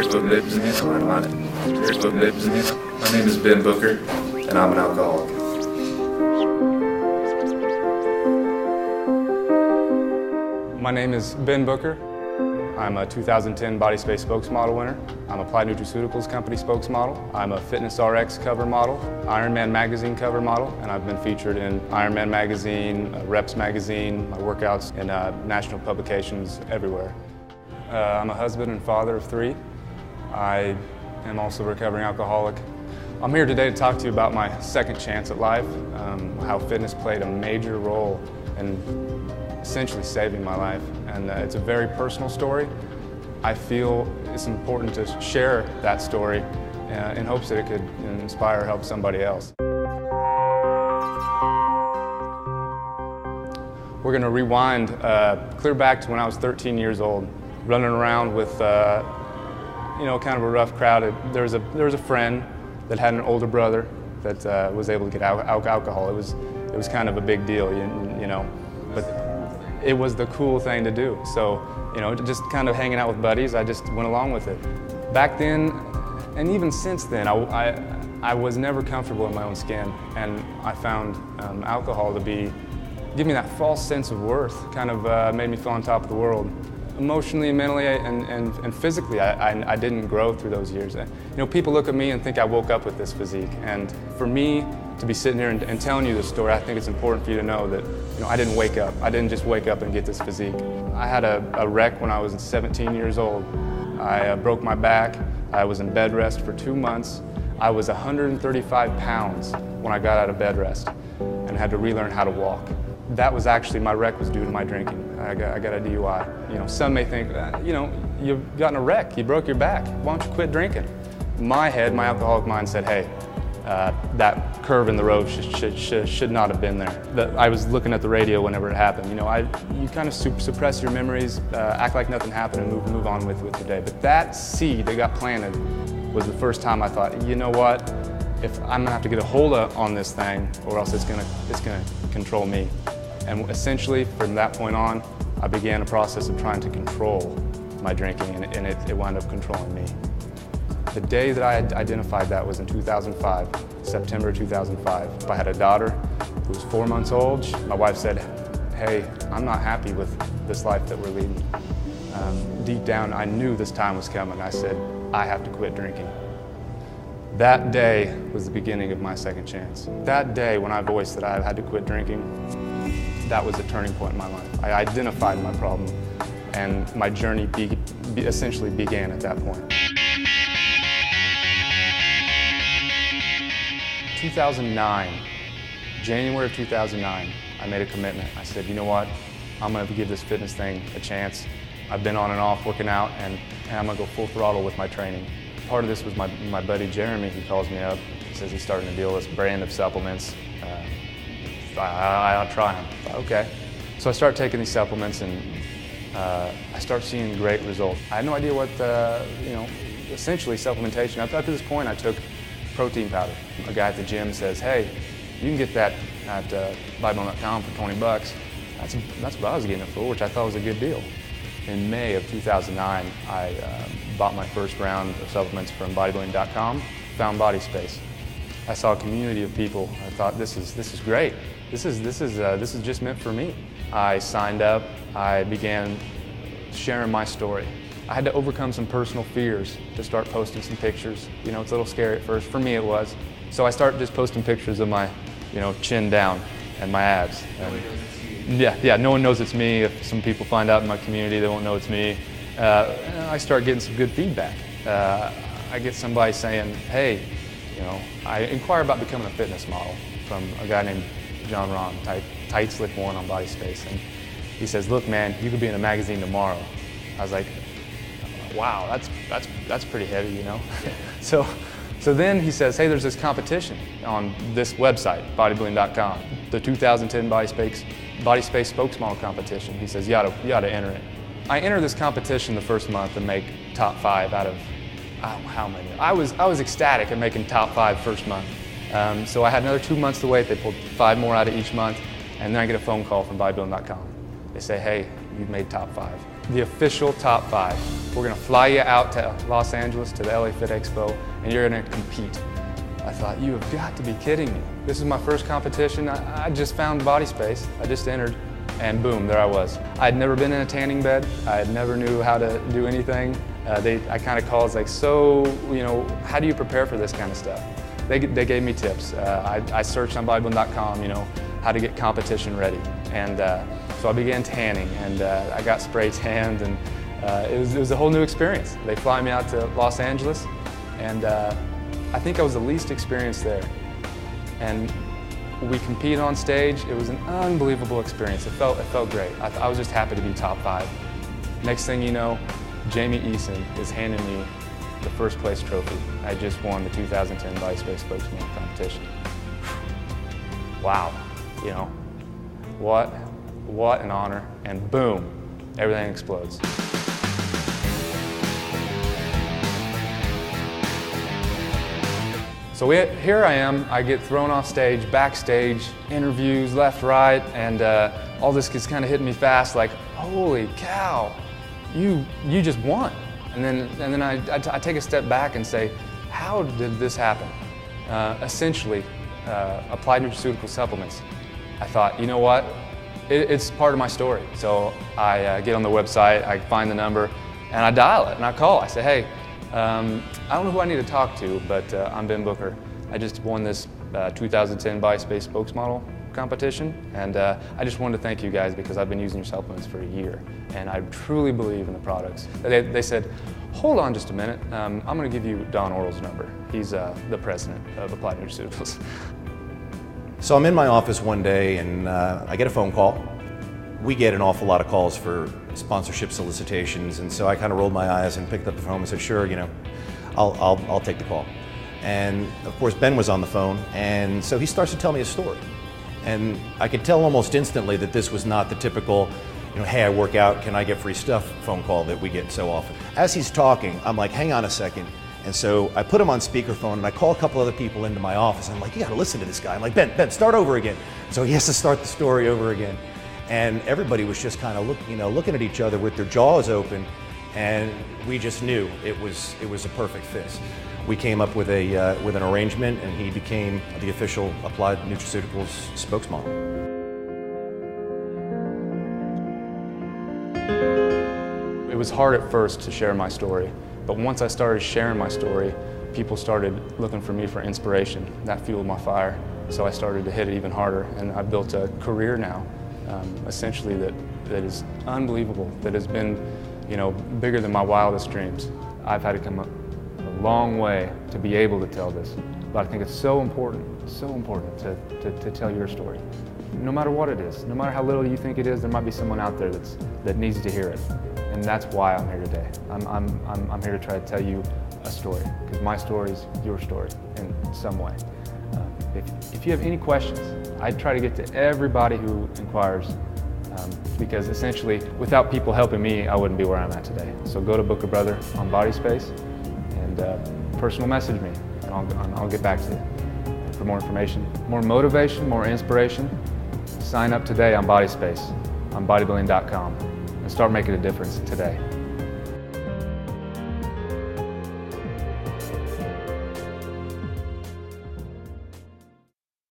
name is Ben Booker, and I'm an alcoholic. My name is Ben Booker. I'm a 2010 BodySpace Spokesmodel winner. I'm Applied Nutraceuticals Company spokesmodel. I'm a Fitness RX cover model, Ironman magazine cover model, and I've been featured in Ironman magazine, Reps magazine, my workouts in national publications everywhere. I'm a husband and father of 3. I am also a recovering alcoholic. I'm here today to talk to you about my second chance at life, how fitness played a major role in essentially saving my life. And it's a very personal story. I feel it's important to share that story in hopes that it could inspire or help somebody else. We're going to rewind clear back to when I was 13 years old, running around with kind of a rough crowd. There was a friend that had an older brother that was able to get alcohol. It was kind of a big deal, you know, but it was the cool thing to do. So, just kind of hanging out with buddies, I just went along with it. Back then, and even since then, I was never comfortable in my own skin, and I found alcohol to give me that false sense of worth, kind of made me feel on top of the world. Emotionally, mentally, and physically, I didn't grow through those years. People look at me and think I woke up with this physique, and for me to be sitting here and telling you this story, I think it's important for you to know that I didn't wake up. I didn't just wake up and get this physique. I had a wreck when I was 17 years old. I broke my back. I was in bed rest for 2 months. I was 135 pounds when I got out of bed rest and had to relearn how to walk. That was actually, my wreck was due to my drinking. I got a DUI. Some may think, you've gotten a wreck, you broke your back, why don't you quit drinking? My head, my alcoholic mind said, hey, that curve in the road should not have been there. I was looking at the radio whenever it happened. You kind of suppress your memories, act like nothing happened, and move on with your day. But that seed that got planted was the first time I thought, you know what? If I'm gonna have to get a hold on this thing, or else it's gonna control me. And essentially, from that point on, I began a process of trying to control my drinking, and it wound up controlling me. The day that I identified that was in 2005, September 2005. I had a daughter who was 4 months old. My wife said, hey, I'm not happy with this life that we're leading. Deep down, I knew this time was coming. I said, I have to quit drinking. That day was the beginning of my second chance. That day when I voiced that I had to quit drinking, that was a turning point in my life. I identified my problem, and my journey essentially began at that point. 2009, January of 2009, I made a commitment. I said, you know what? I'm gonna give this fitness thing a chance. I've been on and off working out, and I'm gonna go full throttle with my training. Part of this was my buddy Jeremy. He calls me up. He says he's starting to deal with this brand of supplements. I'll try them. Okay. So I start taking these supplements, and I start seeing great results. I had no idea what, essentially supplementation. Up to this point, I took protein powder. A guy at the gym says, hey, you can get that at bodybuilding.com for 20 bucks. That's what I was getting it for, which I thought was a good deal. In May of 2009, I bought my first round of supplements from bodybuilding.com, found BodySpace. I saw a community of people. I thought, this is great. This is just meant for me. I signed up. I began sharing my story. I had to overcome some personal fears to start posting some pictures. It's a little scary at first. For me, it was. So I started just posting pictures of my, chin down and my abs. Yeah, no one knows it's me. If some people find out in my community, they won't know it's me. I start getting some good feedback. I get somebody saying, hey, I inquire about becoming a fitness model from a guy named John Ron, Tight Slick 1 on BodySpace. And he says, look man, you could be in a magazine tomorrow. I was like, wow, that's pretty heavy, So then he says, hey, there's this competition on this website, bodybuilding.com, the 2010 BodySpace Spokesmodel competition. He says, you ought to enter it. I enter this competition the first month and make top 5 out of, I don't know how many. I was ecstatic at making top 5 first month. So I had another 2 months to wait. They pulled 5 more out of each month, and then I get a phone call from bodybuilding.com. They say, hey, you've made top 5. The official top 5. We're gonna fly you out to Los Angeles to the LA Fit Expo and you're gonna compete. I thought, you have got to be kidding me. This is my first competition. I just found BodySpace. I just entered and boom, there I was. I had never been in a tanning bed. I never knew how to do anything. I kind of called, like, so, you know, how do you prepare for this kind of stuff? They gave me tips. I searched on bodybuilding.com, you know, how to get competition ready. And so I began tanning and I got spray tanned and it was a whole new experience. They fly me out to Los Angeles and I think I was the least experienced there. And we competed on stage. It was an unbelievable experience. It felt great. I was just happy to be top 5. Next thing you know, Jamie Eason is handing me the first place trophy. I just won the 2010 BodySpace Spokesmodel competition. Wow, you know, what an honor, and boom, everything explodes. So here I am, I get thrown off stage, backstage, interviews, left, right, and all this is kind of hitting me fast, like, holy cow, you just won. And then I take a step back and say, how did this happen? Essentially, applied nutraceutical supplements. I thought, you know what, it's part of my story. So I get on the website, I find the number, and I dial it, and I call. I say, hey, I don't know who I need to talk to, but I'm Ben Booker. I just won this 2010 BodySpace Spokesmodel competition, and I just wanted to thank you guys because I've been using your supplements for a year, and I truly believe in the products. They said, hold on just a minute, I'm going to give you Don Oral's number. He's the president of Applied Nutraceuticals. So I'm in my office one day and I get a phone call. We get an awful lot of calls for sponsorship solicitations, and so I kind of rolled my eyes and picked up the phone and said, sure, you know, I'll take the call. And of course Ben was on the phone, and so he starts to tell me a story. And I could tell almost instantly that this was not the typical, you know, hey, I work out, can I get free stuff phone call that we get so often. As he's talking, I'm like, hang on a second. And so I put him on speakerphone and I call a couple other people into my office. I'm like, you gotta listen to this guy. I'm like, Ben, start over again. So he has to start the story over again. And everybody was just kind of looking at each other with their jaws open, and we just knew it was a perfect fit. We came up with an arrangement, and he became the official Applied Nutraceuticals spokesmodel. It was hard at first to share my story, but once I started sharing my story, people started looking for me for inspiration. That fueled my fire, so I started to hit it even harder, and I built a career now, essentially that is unbelievable, that has been, you know, bigger than my wildest dreams. I've had to come a long way to be able to tell this, but I think it's so important to tell your story. No matter what it is, no matter how little you think it is, there might be someone out there that needs to hear it. And that's why I'm here today. I'm here to try to tell you a story, because my story is your story in some way. If you have any questions, I try to get to everybody who inquires, because essentially, without people helping me, I wouldn't be where I'm at today. So go to Booker Brother on BodySpace and personal message me, and I'll get back to you. For more information, more motivation, more inspiration, sign up today on BodySpace on bodybuilding.com and start making a difference today.